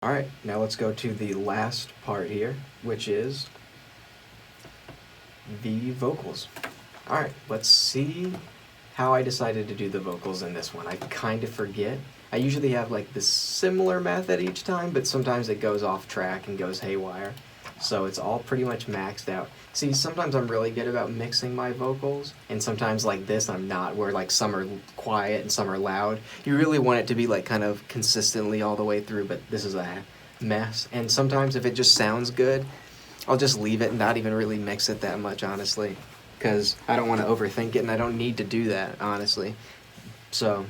All right, now let's go to the last part here, which is the vocals. All right, let's see how I decided to do the vocals in this one. I kind of forget. I usually have like this similar method each time, but sometimes it goes off track and goes haywire. So it's all pretty much maxed out. See, sometimes I'm really good about mixing my vocals, and sometimes like this I'm not, where like some are quiet and some are loud. You really want it to be like kind of consistently all the way through, but this is a mess. And sometimes if it just sounds good, I'll just leave it and not even really mix it that much, honestly, because I don't want to overthink it and I don't need to do that, honestly. So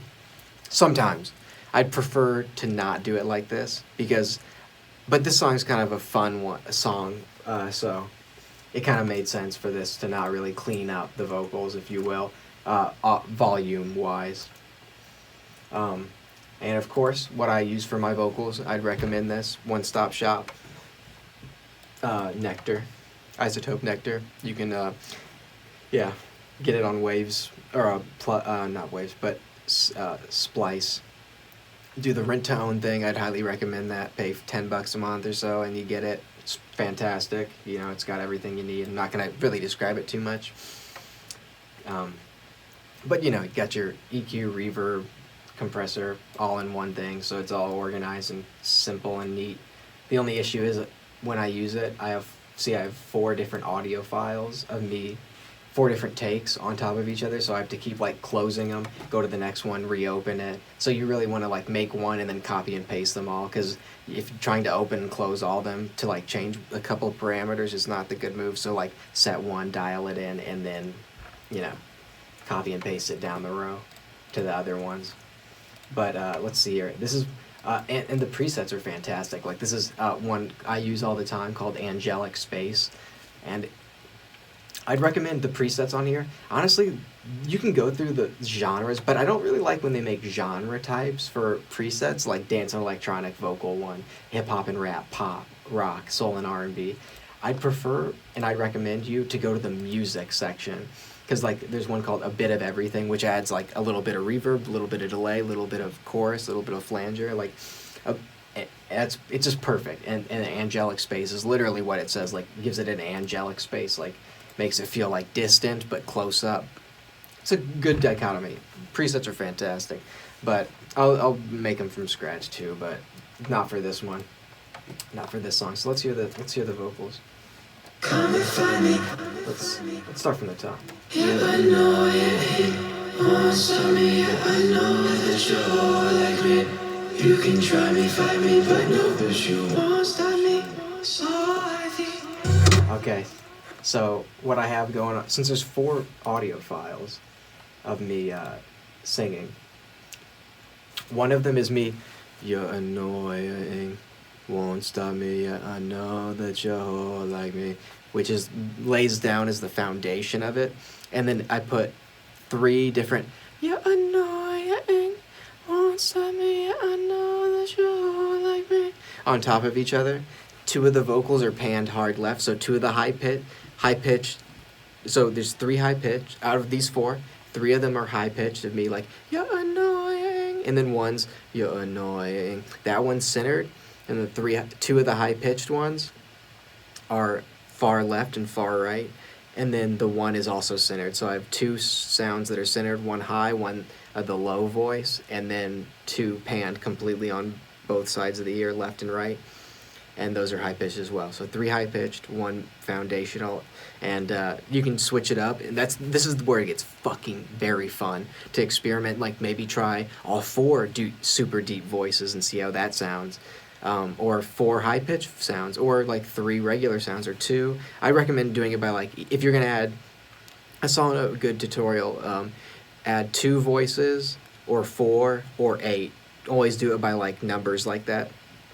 sometimes I'd prefer to not do it like this but this song's kind of a fun one, a song, so it kind of made sense for this to not really clean up the vocals, if you will, volume-wise. And of course, what I use for my vocals, I'd recommend this One Stop Shop Nectar, Isotope Nectar. You can, get it on Waves, or not Waves, but Splice. Do the ringtone thing, I'd highly recommend that. Pay $10 a month or so and you get it. It's fantastic. You know, it's got everything you need. I'm not going to really describe it too much. But you know, you got your EQ, reverb, compressor all in one thing, so it's all organized and simple and neat. The only issue is when I use it, I have 4 different audio files of me, 4 different takes on top of each other, so I have to keep like closing them, go to the next one, reopen it. So you really want to like make one and then copy and paste them all, because if you're trying to open and close all of them to like change a couple of parameters is not the good move. So like set one, dial it in, and then, you know, copy and paste it down the row to the other ones. But let's see here. This is and the presets are fantastic. Like this is one I use all the time called Angelic Space, and I'd recommend the presets on here. Honestly, you can go through the genres, but I don't really like when they make genre types for presets, like dance and electronic, vocal one, hip hop and rap, pop, rock, soul and R&B. I'd prefer, and I'd recommend you to go to the music section, because like there's one called A Bit of Everything, which adds like a little bit of reverb, a little bit of delay, a little bit of chorus, a little bit of flanger, like it's just perfect. And Angelic Space is literally what it says, like gives it an angelic space, like makes it feel like distant but close up. It's a good dichotomy. Presets are fantastic, but I'll make them from scratch too, but not for this one, not for this song. So let's hear the vocals. Come and find me. Let's start from the top. Yeah, I know you won't stop me. Yeah, I know that you're all like me. You can try me, fight me, but know that you won't stop me. So I think. Okay, so what I have going on, since there's 4 audio files of me singing, one of them is me, you're annoying, won't stop me, yeah, I know that you're all like me, which is lays down as the foundation of it. And then I put 3 different, you're annoying, won't stop me, yeah, I know that you're all like me, on top of each other. 2 of the vocals are panned hard left, so 2 of the high pitch. So there's 3 high pitch out of these 4. 3 of them are high pitched of me, like you're annoying, and then one's you're annoying. That one's centered, and the 2 of the high pitched ones are far left and far right, and then the one is also centered. So I have 2 sounds that are centered, one high, one the low voice, and then 2 panned completely on both sides of the ear, left and right. And those are high pitched as well. So 3 high pitched, 1 foundational, and you can switch it up. And this is where it gets fucking very fun to experiment. Like maybe try all 4 super deep voices and see how that sounds, or 4 high pitched sounds, or like 3 regular sounds, or 2. I recommend doing it by like, if you're gonna add, I saw a good tutorial, add 2 voices or 4 or 8. Always do it by like numbers like that.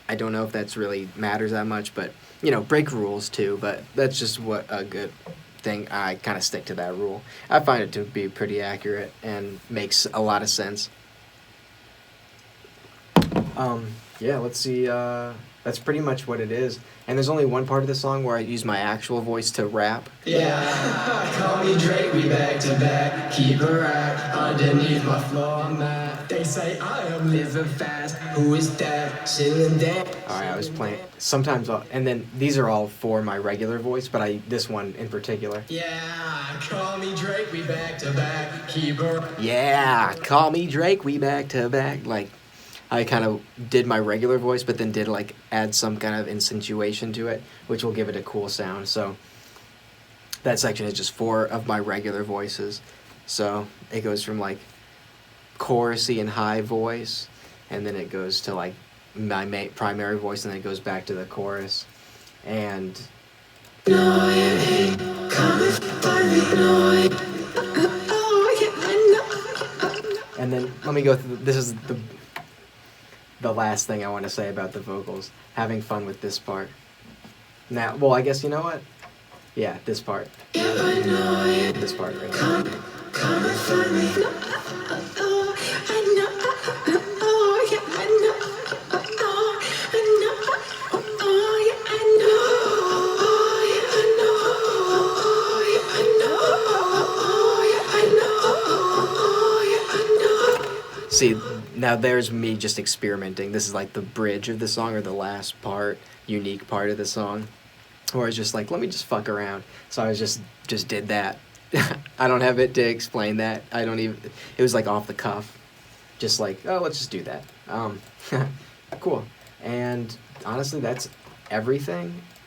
I don't know if that's really matters that much, but, you know, break rules too, but that's just what a good thing. I kind of stick to that rule. I find it to be pretty accurate and makes a lot of sense. Yeah, let's see, that's pretty much what it is. And there's only one part of the song where I use my actual voice to rap. Yeah, call me Drake, we back to back. Keep a rack underneath my floor mat. They say I am living fast. Who is that? Singing that. All right, I was playing sometimes, and then these are all for my regular voice, but this one in particular. Yeah, call me Drake, we back to back. Keyboard. Yeah, call me Drake, we back to back. Like, I kind of did my regular voice, but then did like add some kind of accentuation to it, which will give it a cool sound. So that section is just 4 of my regular voices. So it goes from like chorusy and high voice, and then it goes to like my primary voice, and then it goes back to the chorus. And No, you ain't coming for me. No, and then let me go through. This is the last thing I want to say about the vocals. Having fun with this part. Now, well, I guess you know what? Yeah, this part. This part right here. coming for me. See, now there's me just experimenting. This is like the bridge of the song, or the last part, unique part of the song. Where I was just like, let me just fuck around. So I was just did that. I don't have it to explain that. I don't even, it was like off the cuff. Just like, oh, let's just do that. Cool. And honestly, that's everything.